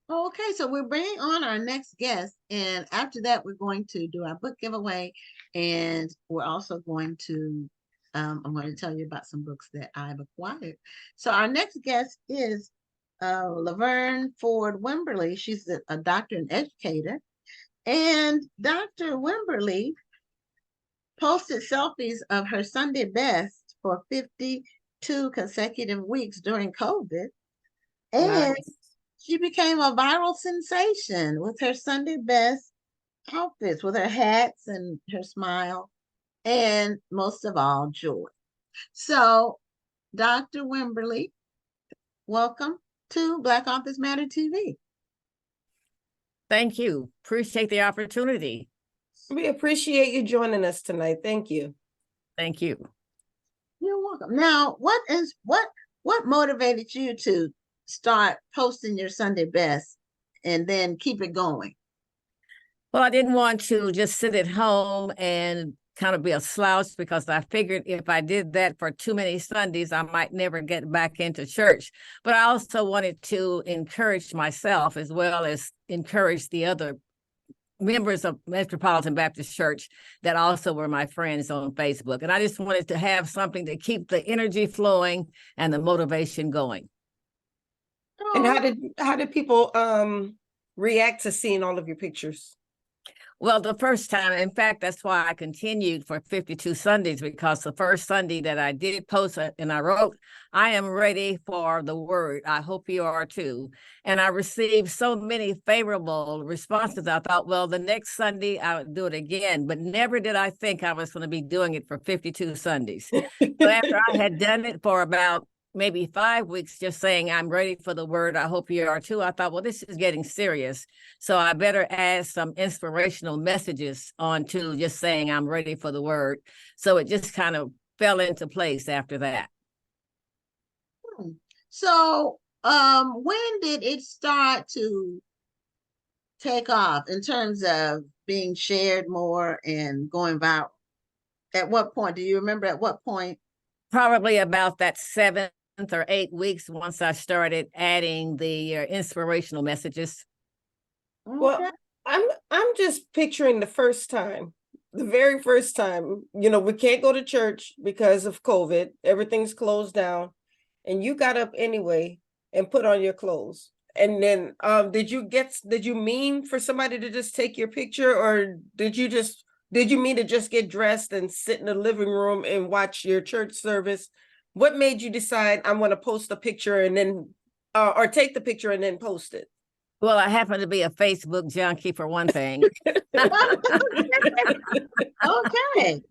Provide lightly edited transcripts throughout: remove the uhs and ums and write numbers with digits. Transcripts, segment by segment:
Okay, so we're bringing on our next guest, and after that, we're going to do our book giveaway, and we're also going to, I'm going to tell you about some books that I've acquired. So our next guest is Laverne Ford Wimberly. She's a doctor and educator, and Dr. Wimberly posted selfies of her Sunday best for 52 consecutive weeks during COVID, and Nice. she became a viral sensation with her Sunday best outfits, with her hats and her smile, and most of all, joy. So, Dr. Wimberly, welcome to Black Authors Matter TV. Thank you. Appreciate the opportunity. We appreciate you joining us tonight. Thank you. Thank you. You're welcome. Now, what motivated you to start posting your Sunday best and then keep it going? Well, I didn't want to just sit at home and kind of be a slouch, because I figured if I did that for too many Sundays, I might never get back into church. But I also wanted to encourage myself as well as encourage the other members of Metropolitan Baptist Church that also were my friends on Facebook. And I just wanted to have something to keep the energy flowing and the motivation going. And how did people react to seeing all of your pictures? Well, the first time, in fact, that's why I continued for 52 Sundays, because the first Sunday that I did post and I wrote, I am ready for the word. I hope you are too. And I received so many favorable responses. I thought, well, the next Sunday I would do it again, but never did I think I was going to be doing it for 52 Sundays. So after I had done it for about maybe 5 weeks, just saying, I'm ready for the word, I hope you are too, I thought, well, this is getting serious. So I better add some inspirational messages onto just saying, I'm ready for the word. So it just kind of fell into place after that. So, when did it start to take off in terms of being shared more and going viral? At what point? Do you remember at what point? Probably about that 7th or 8th weeks, once I started adding the inspirational messages. Okay. Well, I'm just picturing the first time, the very first time. You know, we can't go to church because of COVID. Everything's closed down, and you got up anyway and put on your clothes. And then, did you mean for somebody to just take your picture, or did you mean to just get dressed and sit in the living room and watch your church service? What made you decide I'm going to post a picture and then, or take the picture and then post it? Well, I happen to be a Facebook junkie for one thing. Okay.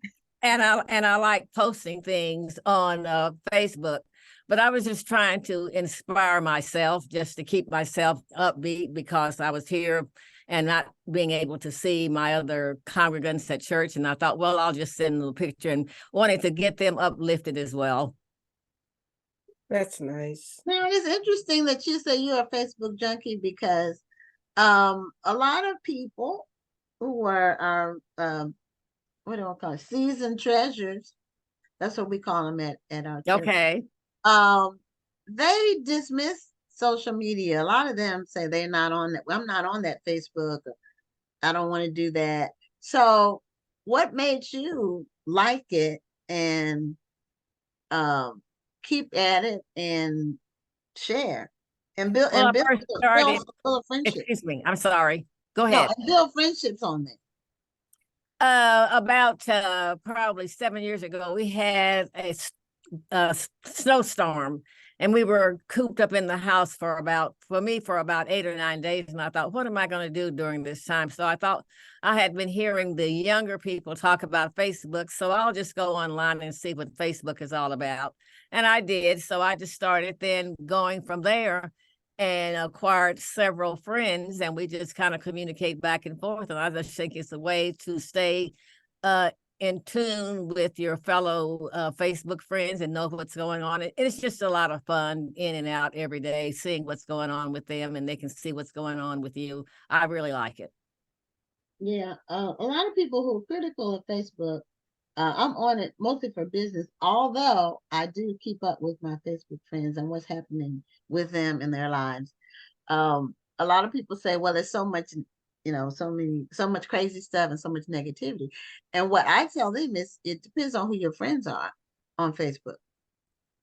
And I like posting things on Facebook, but I was just trying to inspire myself, just to keep myself upbeat, because I was here and not being able to see my other congregants at church. And I thought, well, I'll just send them a picture, and wanted to get them uplifted as well. That's nice. Now it's interesting that you say you're a Facebook junkie, because a lot of people who are what do I call it? Seasoned treasures. That's what we call them at our church. Okay. They dismiss social media. A lot of them say they're not on that. I'm not on that Facebook. I don't want to do that. So, what made you like it and keep at it and share and build Well, I build, first started, build friendships? excuse me, I'm sorry. Go No, ahead. and build friendships on there. About probably 7 years ago, we had a snowstorm, and we were cooped up in the house for about 8 or 9 days. And I thought, what am I going to do during this time? So I thought, I had been hearing the younger people talk about Facebook, so I'll just go online and see what Facebook is all about. And I did. So I just started then going from there and acquired several friends, and we just kind of communicate back and forth. And I just think it's a way to stay in tune with your fellow Facebook friends and know what's going on. It's just a lot of fun in and out every day, seeing what's going on with them, and they can see what's going on with you. I really like it. Yeah, a lot of people who are critical of Facebook, I'm on it mostly for business, although I do keep up with my Facebook friends and what's happening with them in their lives. a lot of people say, well, there's so much, so much crazy stuff and so much negativity. And what I tell them is it depends on who your friends are on Facebook.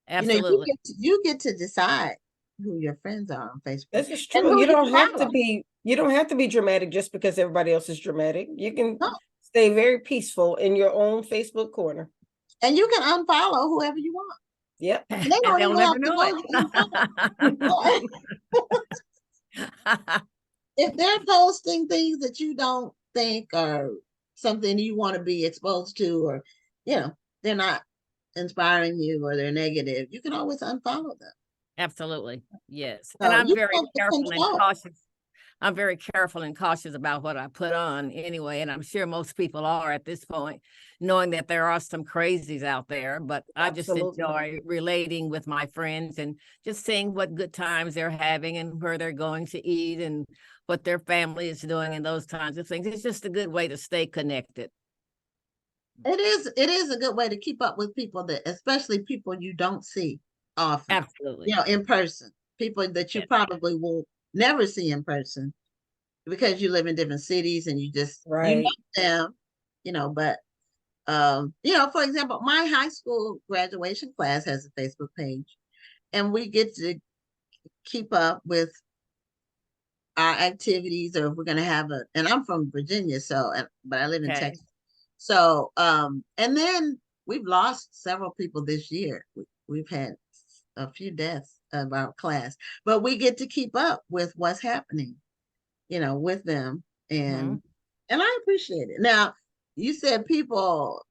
Absolutely. You get to decide who your friends are on Facebook This is and true. who You you don't have to follow. be, you don't have to be dramatic just because everybody else is dramatic. You can No. stay very peaceful in your own Facebook corner. And you can unfollow whoever you want. Yep. And they And don't they'll even never have to know know you unfollow. it. If they're posting things that you don't think are something you want to be exposed to, or they're not inspiring you or they're negative, you can always unfollow them. Absolutely. Yes. And So I'm you very have the careful and control. cautious. I'm very careful and cautious about what I put on anyway. And I'm sure most people are at this point, knowing that there are some crazies out there. But I just Absolutely. enjoy relating with my friends and just seeing what good times they're having and where they're going to eat and what their family is doing and those kinds of things. It's just a good way to stay connected. It is a good way to keep up with people, that especially people you don't see often, Absolutely. in person, people that you Yes. probably will never see in person because you live in different cities and you Right. know them, but for example, my high school graduation class has a Facebook page, and we get to keep up with our activities, or if we're going to have and I'm from Virginia, but I live in Okay. Texas. So, and then we've lost several people this year. We've had a few deaths of our class, but we get to keep up with what's happening, with them. Mm-hmm. And I appreciate it. Now, you said people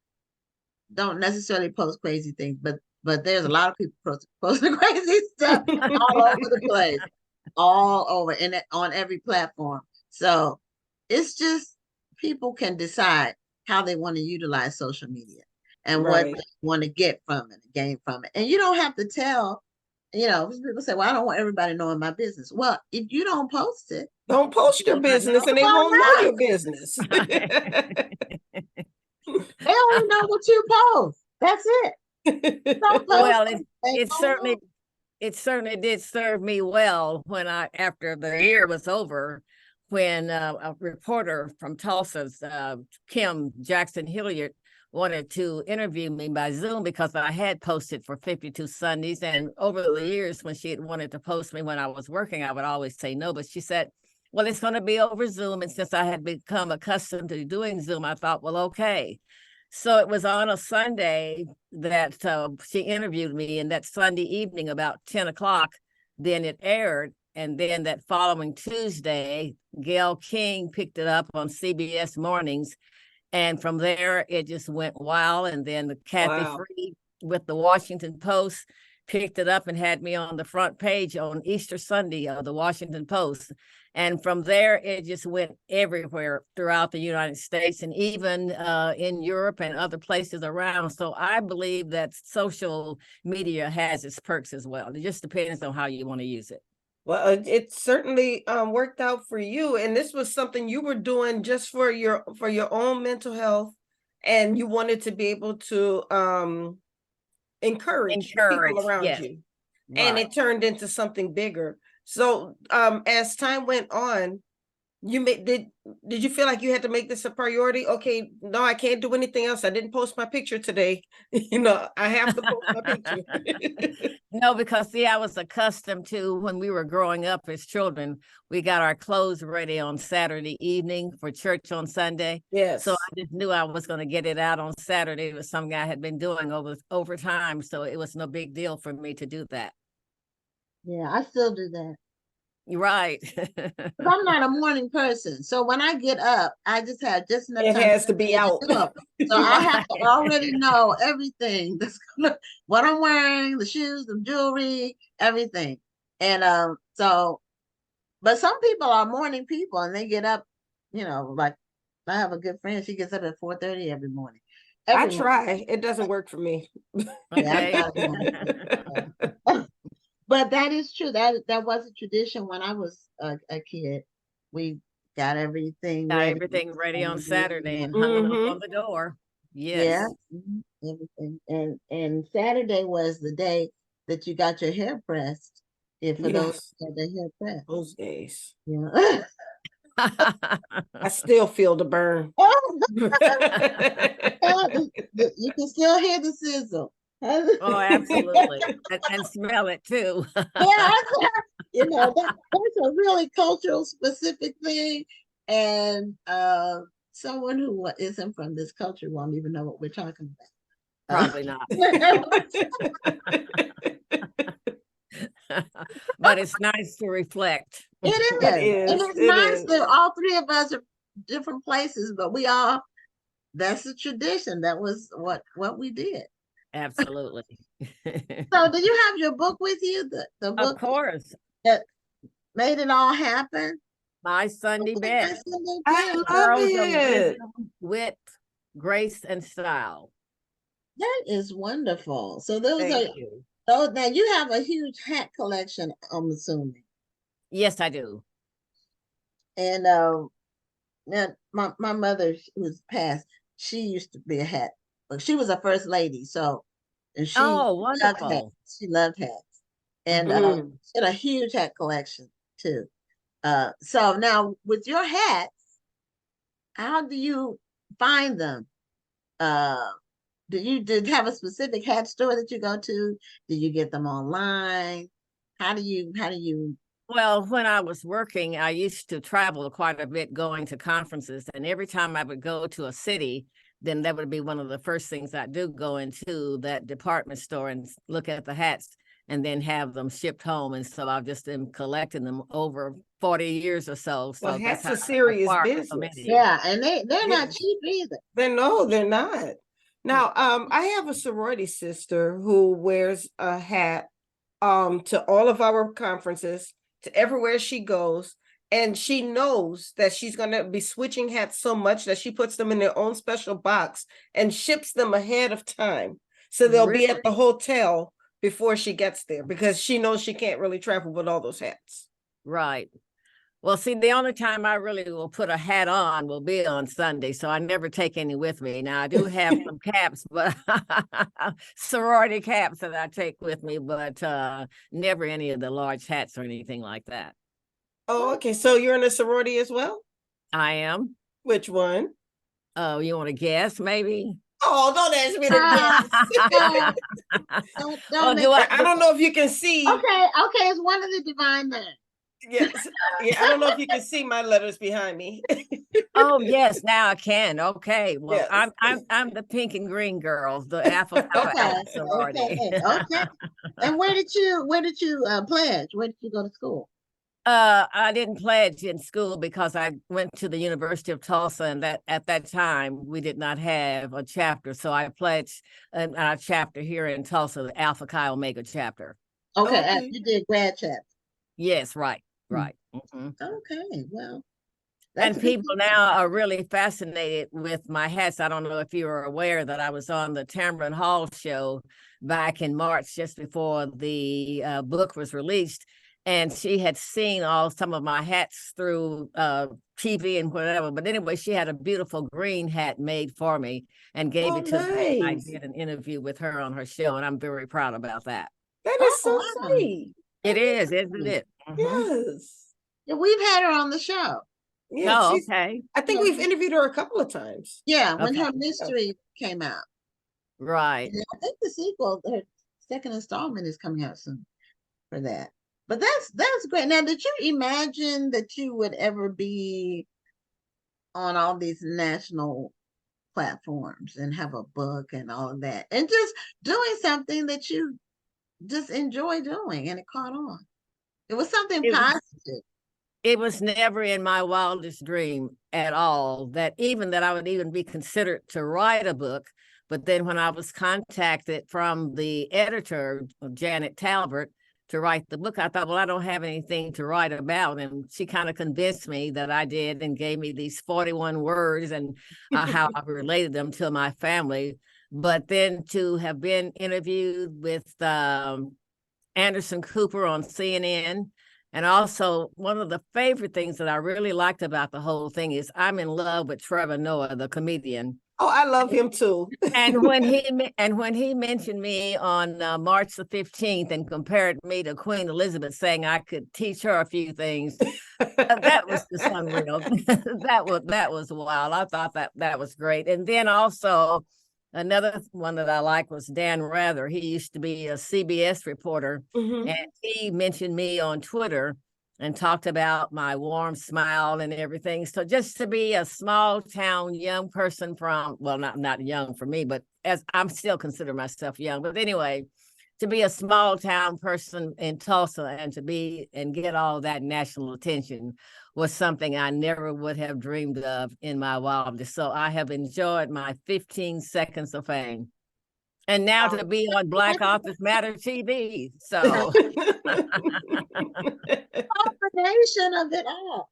don't necessarily post crazy things, but there's a lot of people posting crazy stuff all over the place, all over, and on every platform. So it's just people can decide how they want to utilize social media and what Right. they want to get from it, gain from it. And you don't have to tell, people say, well, I don't want everybody knowing my business. Well, if you don't post it, Don't post your business and they well, won't know no. your business. They only know what you post. That's it. Don't post Well, they it don't certainly know. it certainly did serve me well when after the year was over, when a reporter from Tulsa's Kim Jackson Hilliard wanted to interview me by Zoom because I had posted for 52 Sundays. And over the years, when she had wanted to post me when I was working, I would always say no. But she said, well, it's going to be over Zoom. And since I had become accustomed to doing Zoom, I thought, well, okay. So it was on a Sunday that she interviewed me, and that Sunday evening about 10 o'clock, then it aired. And then that following Tuesday, Gail King picked it up on CBS Mornings. And from there, it just went wild. And then the Kathy Wow. Free with the Washington Post picked it up and had me on the front page on Easter Sunday of the Washington Post. And from there, it just went everywhere throughout the United States and even in Europe and other places around. So I believe that social media has its perks as well. It just depends on how you want to use it. Well, it certainly worked out for you, and this was something you were doing just for your own mental health, and you wanted to be able to encourage the people around Yes. you, and Right. it turned into something bigger. So as time went on, did you feel like you had to make this a priority? Okay, no, I can't do anything else. I didn't post my picture today. I have to post my picture. No, because see, I was accustomed to when we were growing up as children, we got our clothes ready on Saturday evening for church on Sunday. Yes. So I just knew I was going to get it out on Saturday. It was something I had been doing over time. So it was no big deal for me to do that. Yeah, I still do that. You're right. But I'm not a morning person. So when I get up, I just have just enough It time has to be out. do it. So I have to already know everything what I'm wearing, the shoes, the jewelry, everything. And but some people are morning people and they get up, like I have a good friend, she gets up at 4:30 every morning. I try. It doesn't work for me. Okay. But that is true. That was a tradition when I was a kid. We got everything Got ready. everything ready on Saturday and And hung it up on the door. yeah, Yes. everything. And Saturday was the day that you got your hair pressed If for those Yes, that they had that. those days. Yeah. I still feel the burn. You can still hear the sizzle. Oh, absolutely. And smell it too. Yeah, that's a really cultural specific thing. And someone who isn't from this culture won't even know what we're talking Probably not. about. But it's nice to reflect. It is. It And is. it's It nice is. that all three of us are different places, but we all, that's a tradition. That was what we did. Absolutely. So do you have your book with you? The Of book course. that made it all happen? My Sunday best. I love Pearls of it. wisdom, wit, grace, and style. That is wonderful. So those Thank are, you. oh, now you have a huge hat collection, I'm assuming. Yes, I do. And now my mother who's passed, she used to be a hat, but she was a first lady, so and Oh, loved hats. wonderful. She loved hats. And Mhm. she had a huge hat collection too. So now with your hats, how do you find them? Uh, did you have a specific hat store that you go to? Did you get them online? How do you Well, when I was working, I used to travel quite a bit going to conferences. And every time I would go to a city, then that would be one of the first things I do, go into that department store and look at the hats and then have them shipped home. And so I've just been collecting them over 40 years or so. Well, So that's hats how are I serious acquired so business. many. Yeah, and they're not Yes. cheap either. They're not. Now, I have a sorority sister who wears a hat to all of our conferences, to everywhere she goes. And she knows that she's going to be switching hats so much that she puts them in their own special box and ships them ahead of time. So they'll be at the Really? hotel before she gets there because she knows she can't really travel with all those hats. Right. Well, see, the only time I really will put a hat on will be on Sunday, so I never take any with me. Now, I do have some caps, but sorority caps that I take with me, but never any of the large hats or anything like that. Oh, okay. So you're in a sorority as well? I am. Which one? Oh, you want to guess, maybe? Oh, don't ask me to Ah, guess. Well, don't make do I? I don't know if you can see. okay, it's one of the divine men. Yes. Yeah, I don't know if you can see my letters behind me. Oh, yes, now I can. Okay. Well, Yes. I'm the pink and green girls, the Alpha Kappa Okay, Alpha sorority. okay. And where did you pledge? Where did you go to school? I didn't pledge in school because I went to the University of Tulsa, and that at that time we did not have a chapter. So I pledged our chapter here in Tulsa, the Alpha Chi Omega chapter. Okay, Okay. you did grad chapter. Yes, right, right. Okay, well, that's And a good people thing. now are really fascinated with my hats. I don't know if you were aware that I was on the Tamron Hall show back in March, just before the book was released. And she had seen some of my hats through TV and whatever. But anyway, she had a beautiful green hat made for me and gave Oh, it to me. I nice. did an interview with her on her show, and I'm very proud about that. That Oh, is so wow. sweet. It That is, is isn't sweet. it? Yes. Yeah, we've had her on the show. Yeah, Oh, she's okay. I think Yeah, we've interviewed her a couple of times. yeah, when Okay. her mystery came out. Right. And I think the sequel, her second installment is coming out soon for that. But that's great. Now, did you imagine that you would ever be on all these national platforms and have a book and all of that and just doing something that you just enjoy doing and it caught on? It was something It was positive. it was never in my wildest dream at all that I would even be considered to write a book. But then when I was contacted from the editor, Janet Talbert, to write the book, I thought, well, I don't have anything to write about. And she kind of convinced me that I did and gave me these 41 words and how I related them to my family. But then to have been interviewed with Anderson Cooper on CNN. And also, one of the favorite things that I really liked about the whole thing is I'm in love with Trevor Noah, the comedian. Oh, I love him too. And when he mentioned me on March the 15th and compared me to Queen Elizabeth, saying I could teach her a few things, that was just unreal. that was wild. I thought that was great. And then also another one that I like was Dan Rather. He used to be a CBS reporter, Mhm. and he mentioned me on Twitter and talked about my warm smile and everything. So just to be a small town young person from, well, not young for me, but as I'm still consider myself young, but anyway, to be a small town person in Tulsa and to be and get all that national attention was something I never would have dreamed of in my wildest. So I have enjoyed my 15 seconds of fame. And now to be on Black Authors Matter TV. So Combination of it all.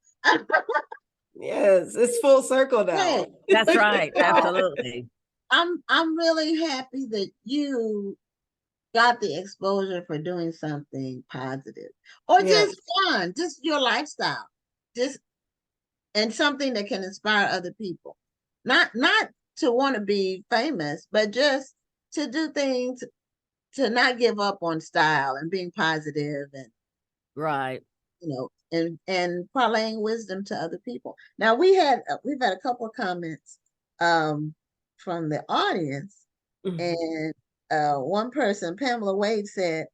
Yes, it's full circle now. Hey, that's right. so Absolutely. I'm really happy that you got the exposure for doing something positive or Yes. just fun, just your lifestyle, just and something that can inspire other people. Not to want to be famous, but just to do things to not give up on style and being positive and Right. and parlaying wisdom to other people. Now we've had a couple of comments from the audience, and one person, Pamela Wade, said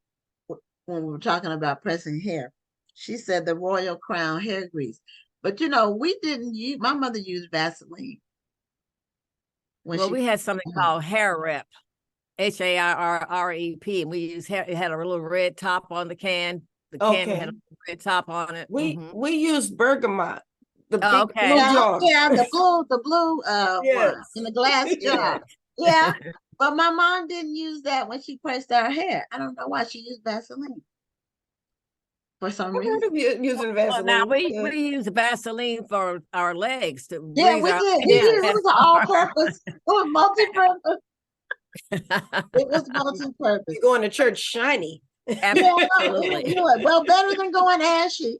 when we were talking about pressing hair, she said the Royal Crown hair grease. But we didn't use. My mother used Vaseline when Well, she. we had something called Hair Rep, HAIRREP, and we used hair. It had a little red top on the can. The can had a red top on it. We used bergamot, the big okay. blue jar. Yeah, the blue one Yes. in the glass jar. Yeah. But my mom didn't use that when she pressed our hair. I don't know why she used Vaseline for some I've heard reason. of using Well, Vaseline. now we use Vaseline for our legs to Yeah, breathe we our did. Yes. It was all-purpose. It was multi-purpose. It was multi-purpose. You're going to church shiny. Absolutely. Well, better than going ashy.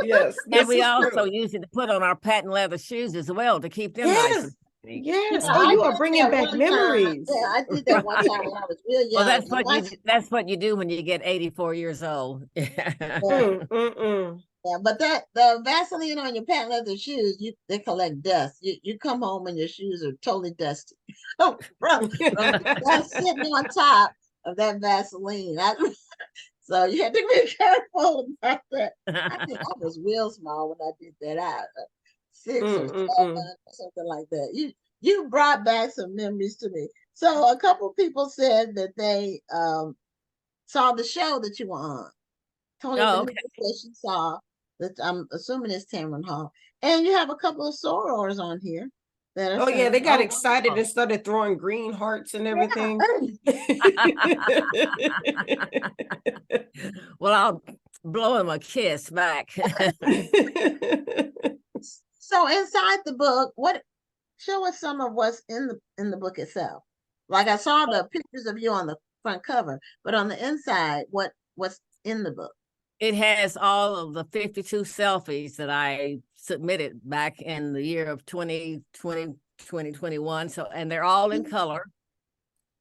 Yes. And we also use it to put on our patent leather shoes as well to keep them nice. Yes. And Yes. Yeah, Oh, I you are did bringing that back one time. memories. Yeah, I did that one time when I was real young. well, that's what you do when you get 84 years old. Yeah, but the Vaseline on your patent leather shoes, they collect dust. You come home and your shoes are totally dusty from dust sitting on top of that Vaseline. So you had to be careful about that. I think I was real small when I did that. 6 or 7 or something like that. You brought back some memories to me. So a couple people said that they saw the show that you were on. Tony okay. that she saw that I'm assuming it's Tamron Hall. And you have a couple of sorors on here that are Yeah, they got excited wonderful. and started throwing green hearts and everything. Well, I'll blow him a kiss back. So inside the book, show us some of what's in the book itself. Like I saw the pictures of you on the front cover, but on the inside, what's in the book? It has all of the 52 selfies that I submitted back in the year of 2020, 2021. So, and they're all in color.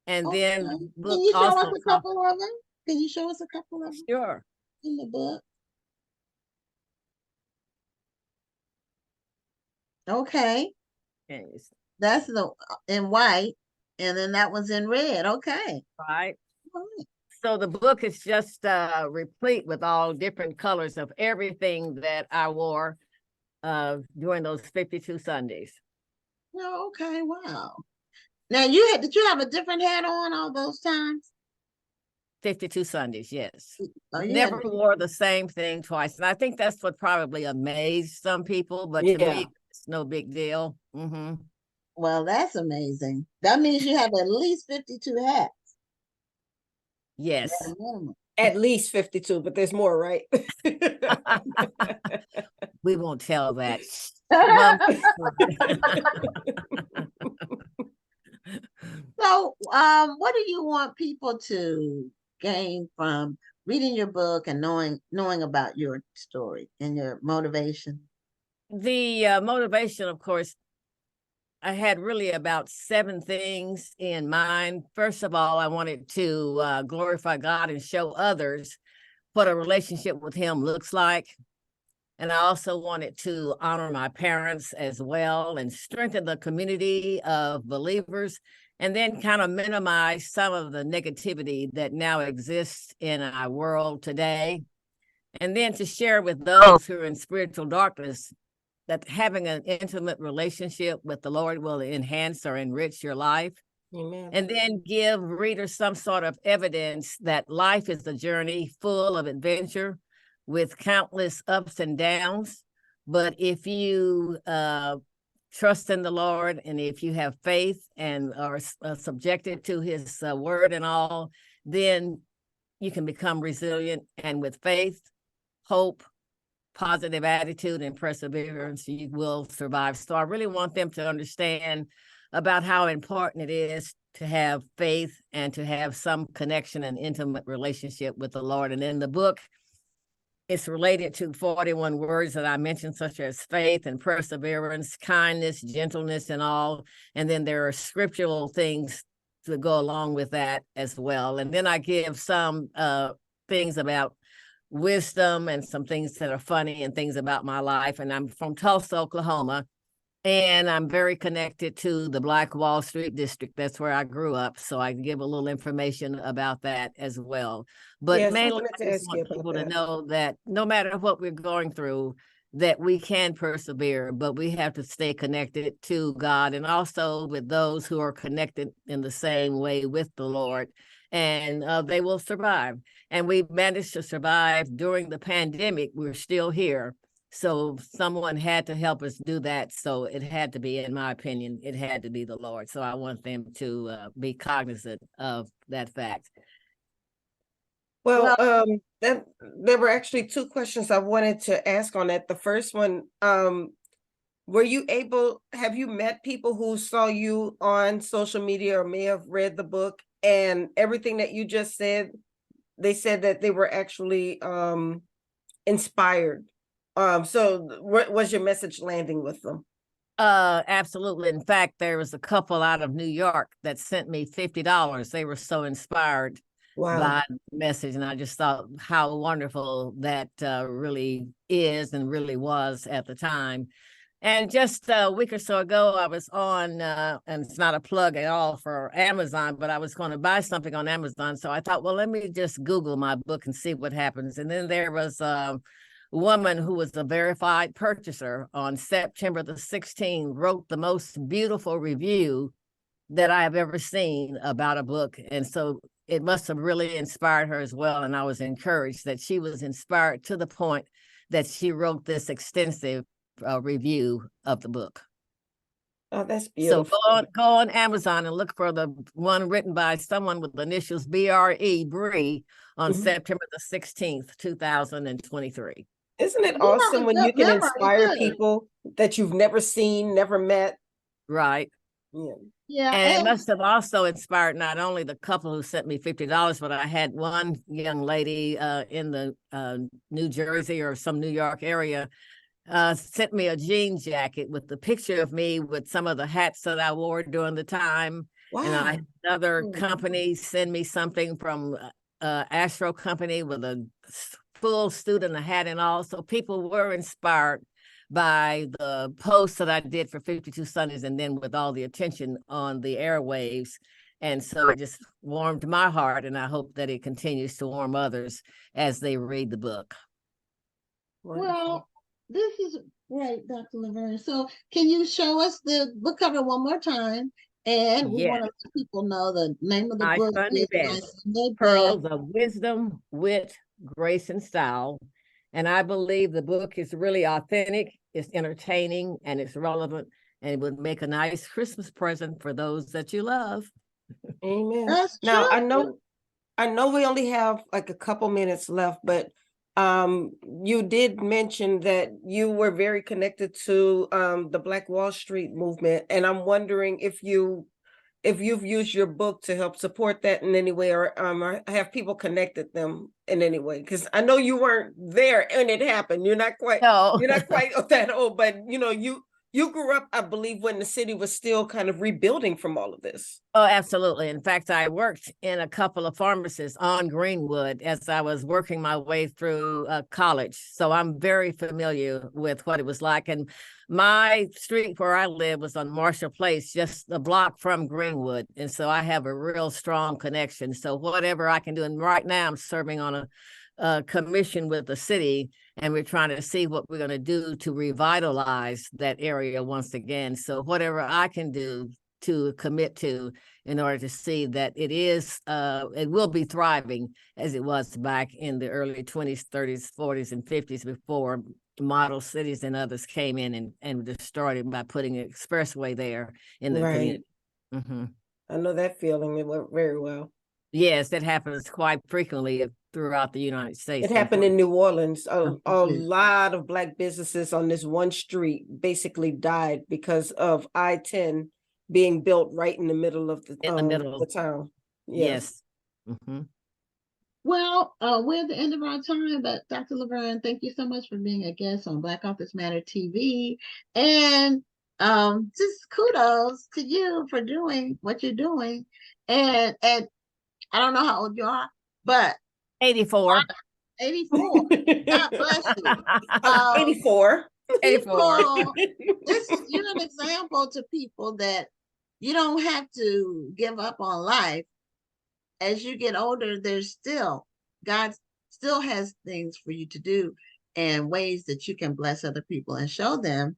And then Can you show us a couple of them? Can you show us a couple of them? Sure. In the book. Okay. That's in white, and then that one's in red. Okay. Right. So the book is just replete with all different colors of everything that I wore during those 52 Sundays. Oh, okay. Wow. Now did you have a different hat on all those times? 52 Sundays, yes. Never wore the same thing twice. And I think that's what probably amazed some people, but to me, it's no big deal. Well, that's amazing. That means you have at least 52 hats. Yes. At least 52, but there's more, right? We won't tell that. So, what do you want people to gain from reading your book and knowing about your story and your motivation? The motivation, of course, I had really about 7 things in mind. First of all, I wanted to glorify God and show others what a relationship with Him looks like. And I also wanted to honor my parents as well and strengthen the community of believers, and then kind of minimize some of the negativity that now exists in our world today. And then to share with those who are in spiritual darkness that having an intimate relationship with the Lord will enhance or enrich your life. Amen. And then give readers some sort of evidence that life is a journey full of adventure with countless ups and downs. But if you trust in the Lord, and if you have faith and are subjected to His word and all, then you can become resilient. And with faith, hope, positive attitude, and perseverance, you will survive. So I really want them to understand about how important it is to have faith and to have some connection and intimate relationship with the Lord. And in the book, it's related to 41 words that I mentioned, such as faith and perseverance, kindness, gentleness, and all. And then there are scriptural things to go along with that as well. And then I give some things about wisdom and some things that are funny and things about my life. And I'm from Tulsa, Oklahoma, and I'm very connected to the Black Wall Street district. That's where I grew up. So I give a little information about that as well. But Yes, I mainly, wanted I to just ask you want about people to that. know that no matter what we're going through, that we can persevere, but we have to stay connected to God and also with those who are connected in the same way with the Lord, and they will survive. And we managed to survive during the pandemic. We're still here. So someone had to help us do that. So it had to be, in my opinion, it had to be the Lord. So I want them to be cognizant of that fact. Well, Well, that there were actually 2 questions I wanted to ask on that. The first one, have you met people who saw you on social media or may have read the book, and everything that you just said, they said that they were actually inspired. So what was your message landing with them? Absolutely. In fact, there was a couple out of New York that sent me $50. They were so inspired Wow. by the message, and I just thought how wonderful that really is and really was at the time. And just a week or so ago, I was on, and it's not a plug at all for Amazon, but I was going to buy something on Amazon. So I thought, well, let me just Google my book and see what happens. And then there was a woman who was a verified purchaser on September the 16th, wrote the most beautiful review that I have ever seen about a book. And so it must have really inspired her as well. And I was encouraged that she was inspired to the point that she wrote this extensive review of the book. Oh, that's So beautiful. go on Amazon and look for the one written by someone with the initials BRE, Bree, on September the 16th, 2023. Isn't it you have awesome a when good you can memory inspire too. people that you've never seen, never met? Right. Yeah. Yeah, And it and must have also inspired not only the couple who sent me $50, but I had one young lady in the New Jersey or some New York area sent me a jean jacket with the picture of me with some of the hats that I wore during the time. And I Wow. had another Mm. company send me something from Astro Company with a full suit and a hat and all. So people were inspired by the post that I did for 52 Sundays, and then with all the attention on the airwaves. And so it just warmed my heart, and I hope that it continues to warm others as they read the book. Wonderful. well, this is great, Dr. Laverne. So can you show us the book cover one more time? And we want Yes, to let people know the name of the My book Sunday is My Best, Sunday Best. Pearls of Wisdom, Wit, Grace, and Style. And I believe the book is really authentic, it's entertaining, and it's relevant, and it would make a nice Christmas present for those that you love. Amen. That's Now true. I know we only have like a couple minutes left, but you did mention that you were very connected to the Black Wall Street movement, and I'm wondering if you've used your book to help support that in any way, or have people connected them in any way, because I know you weren't there and it happened. No, You're not quite that old, but you know, You grew up, I believe, when the city was still kind of rebuilding from all of this. Oh, absolutely. In fact, I worked in a couple of pharmacies on Greenwood as I was working my way through college. So I'm very familiar with what it was like. And my street where I live was on Marshall Place, just a block from Greenwood. And so I have a real strong connection. So whatever I can do, and right now I'm serving on a commission with the city, and we're trying to see what we're going to do to revitalize that area once again. So whatever I can do to commit to in order to see that it will be thriving as it was back in the early 20s, 30s, 40s, and 50s before model cities and others came in and destroyed it by putting an expressway there in the community. Mm-hmm. I know that feeling. It went very well. Yes, that happens quite frequently throughout the United States. It happened in New Orleans. A lot of Black businesses on this one street basically died because of I-10 being built right in the middle of the town. Yes. Mm-hmm. Well, we're at the end of our time, but Dr. Laverne, thank you so much for being a guest on Black Authors Matter TV. And just kudos to you for doing what you're doing. And I don't know how old you are, but 84. 84. God bless you. 84. 84. You're an example to people that you don't have to give up on life. As you get older, God still has things for you to do and ways that you can bless other people and show them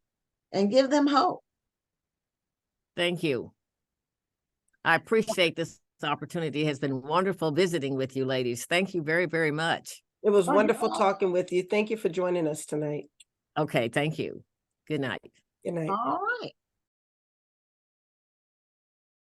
and give them hope. Thank you. I appreciate this opportunity. It has been wonderful visiting with you, ladies. Thank you very, very much. It was wonderful talking with you. Thank you for joining us tonight. Okay, thank you. Good night. Good night. All right.